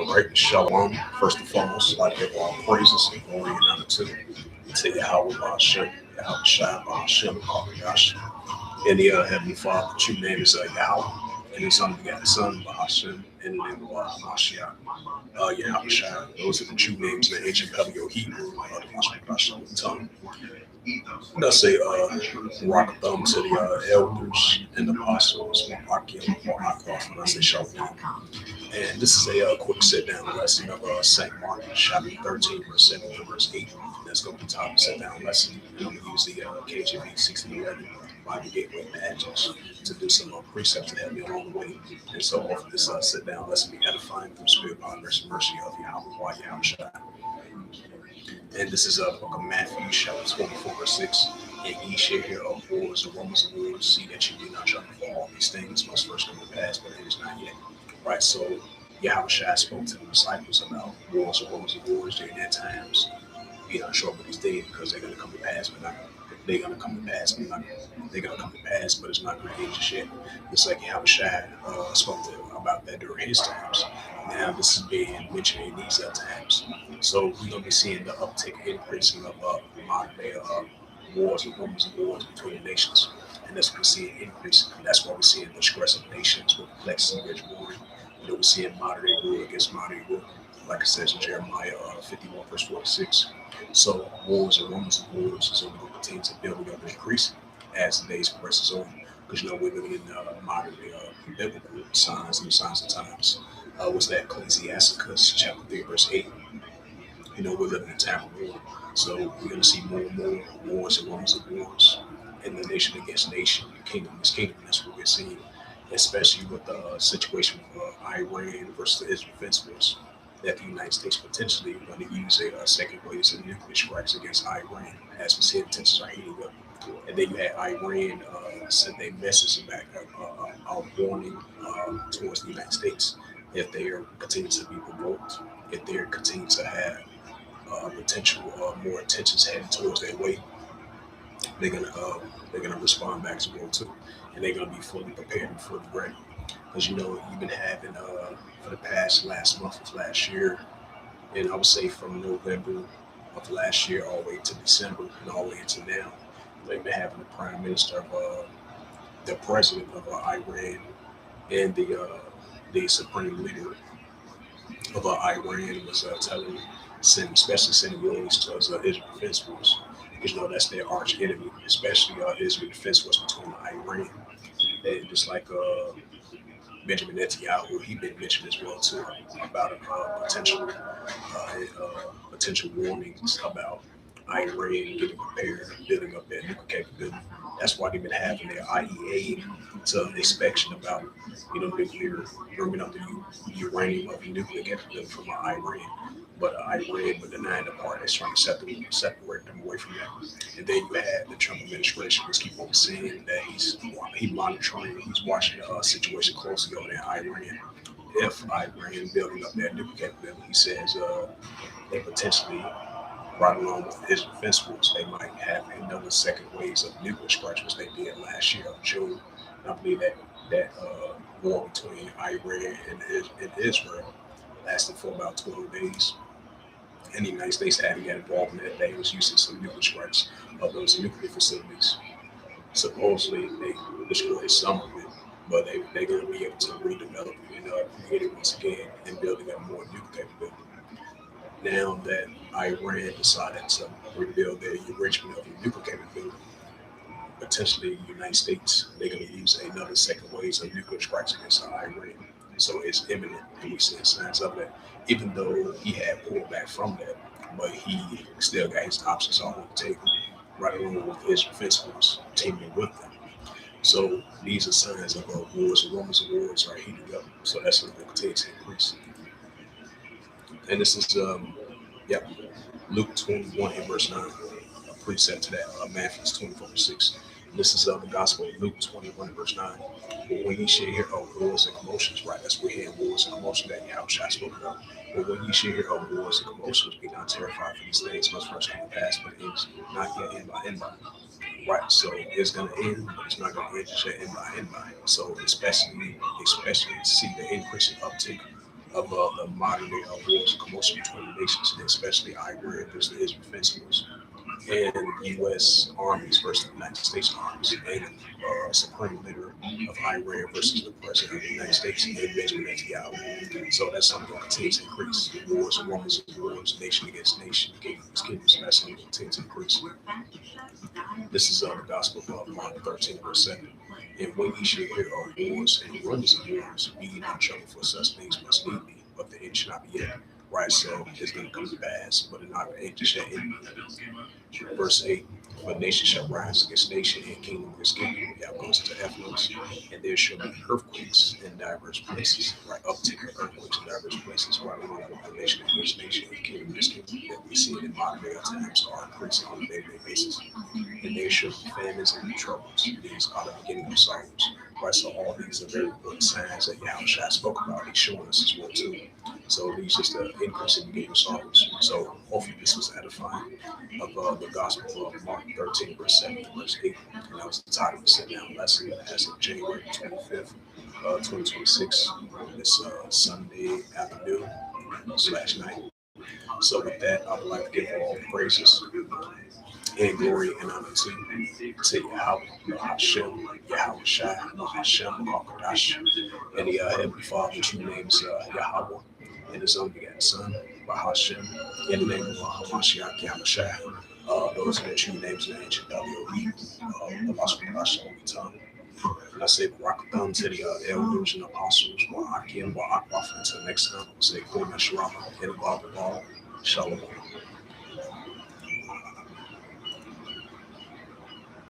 Right, Shalom. First and foremost, I'd like to give all praises and glory and honor to Yahweh Hashem, Yahweh Shai Hashem, Gosh. And the Heavenly Father, the true name is Yahweh, and His unbegotten Son, Hashem, in the name of Mashiach, Yahweh Shai. Those are the true names in the ancient Paleo Hebrew, the Mashiach tongue. And I say, rock a thumb to the elders and the apostles, Akim, or Akoff, and I say Shalom. And this is a quick sit-down lesson of St. Mark, chapter 13, verse 7 to verse 8. That's going to be the top sit-down lesson. And I'm going to use the KJV 1611 Bible Gateway Badges to do some precepts to help me along the way. And so hopefully this sit-down lesson be edifying through the spirit by mercy of Yahweh Shai. And this is book of Matthew, chapter 24, verse 6. And ye shall hear of wars and rumors of wars. See that you do not trouble, for all these things must first come to pass, but it is not yet. Right, so Yahweh Shai spoke to the disciples about wars and rumors of wars during their times. Be not sure about these days because they're going to come to pass, but not they're going to come to pass, but not they're going to come to pass, but it's not going to end just yet. Just like Yahweh Shai spoke to about that during his times. Now this is being mentioned in these times. So we're going to be seeing the uptick, increasing of modern day wars and rumors of wars between the nations. And that's what we're seeing increasing. That's why we're seeing the stress of nations with complexity, rich warring. You know, we're seeing moderate rule against moderate rule, like it says in Jeremiah 51, verse 46. So wars and rumors of wars is only going to continue to build up and increase as the days progresses on. Because you know we're living in modern biblical signs and signs of times. Was that Ecclesiasticus chapter 3, verse 8? You know, we're living in time of war. So we're going to see more and more wars and rumors of wars in the nation against nation, kingdom against kingdom. That's what we're seeing, especially with the situation of Iran versus the Israel Defense Force, that the United States potentially going to use a second wave of nuclear strikes against Iran, as we see the tensions are heating up. And then you had Iran send a message back of warning towards the United States if they are continue to be provoked, if they continue to have potential more intentions heading towards their way, they're gonna respond back to World 2, and they're gonna be fully prepared and fully ready. Because you know you've been having for the past last month of last year, and I would say from November of last year all the way to December and all the way into now, they've been having the prime minister of the president of Iran and the supreme leader of Iran was especially sending warnings to Israel Defense Force. Because you know that's their arch enemy, especially Israel Defense Force between Iran. And just like Benjamin Netanyahu, he been mentioned as well too about potential warnings about Iran getting prepared, building up their nuclear capability. That's why they've been having their IEA to inspection about nuclear, bringing up the uranium of the nuclear capability from Iran. But Iran would deny the part that's trying to separate them away from that. And then you had the Trump administration just keep on saying that he's monitoring, he's watching the situation closely over there in Iran. If Iran building up that nuclear capability, he says they potentially, right along with Israel Defense Force, they might have another second waves of nuclear strikes, which they did last year of June. And I believe that war between Iran and Israel lasted for about 12 days. And the United States had to get involved in that. They was using some nuclear strikes of those nuclear facilities. Supposedly they destroyed some of it, but they're going to be able to redevelop it and create it once again and building up more nuclear capability. Now that Iran decided to rebuild their enrichment of nuclear capability, potentially the United States, they're going to use another second waves of nuclear strikes against Iran. So it's imminent, and we see signs of that. Even though he had pulled back from that, but he still got his options all on the table, right along with his defense force teaming with them. So these are signs of wars and rumors of wars are heating up. So that's going to continue to increase. And this is Luke 21 and verse 9, a precept to that, Matthew 24 and 6. And this is the Gospel of Luke 21 and verse 9. But when ye shall hear of wars and commotions, right? That's what we're hearing, wars and commotions that Yahushua spoke about. But when ye shall hear of wars and commotions, be not terrified, for these things must first come to pass, but it is not yet end by. Right, so it's gonna end, but it's not gonna end just yet end by. So especially see the increasing uptick of the modern day wars and commotion between the nations, and especially Iran versus the Israel festivals and U.S. armies versus the United States armies, and supreme leader of Iran versus the president of the United States, and Benjamin Netanyahu. So that's something that continues to increase. Wars, rumors of wars, nation against nation, kingdom especially continue to increase. This is the Gospel of Mark 13, verse 7. And when ye shall hear of wars and rumors of wars, be ye not troubled, for such things must need be, but the end shall not be yet. Right, so it's going to come to pass, but it not the end shall end. Verse 8. But nation shall rise against nation, and kingdom against kingdom. Y'all goes into Ephesus, and there shall be earthquakes in diverse places. Right, uptick of earthquakes in diverse places. Right, we know that nation against nation, and kingdom against kingdom, that we see it in modern day times are increasing on a daily basis. And there shall be famines and troubles. These are the beginning of sorrows. Right, so all these are very good signs that Yahushua spoke about. He's showing us as well too. So these just the increase in beginning of sorrows. So hopefully this was edifying of the Gospel of Mark 13, verse 7 to verse 8. And that was the title of the sit down lesson as of January 25th, 2026, on this Sunday afternoon / night. So with that, I would like to give all praises and glory and honor to Yahweh, Hashem, Yahweh Shai, Hashem, Kakadash, and the Heavenly Father, true names Yahweh, and His own begotten Son, Bahashem, in the name of Hamashiach, Yahushua. Those are the true names in the ancient WOE, the Lost Kadash, only tongue. And I say Barakathon to the elders and apostles, Barakim, Barakbaf, until next time, I say Kwame Sharama, and Baba Shalom.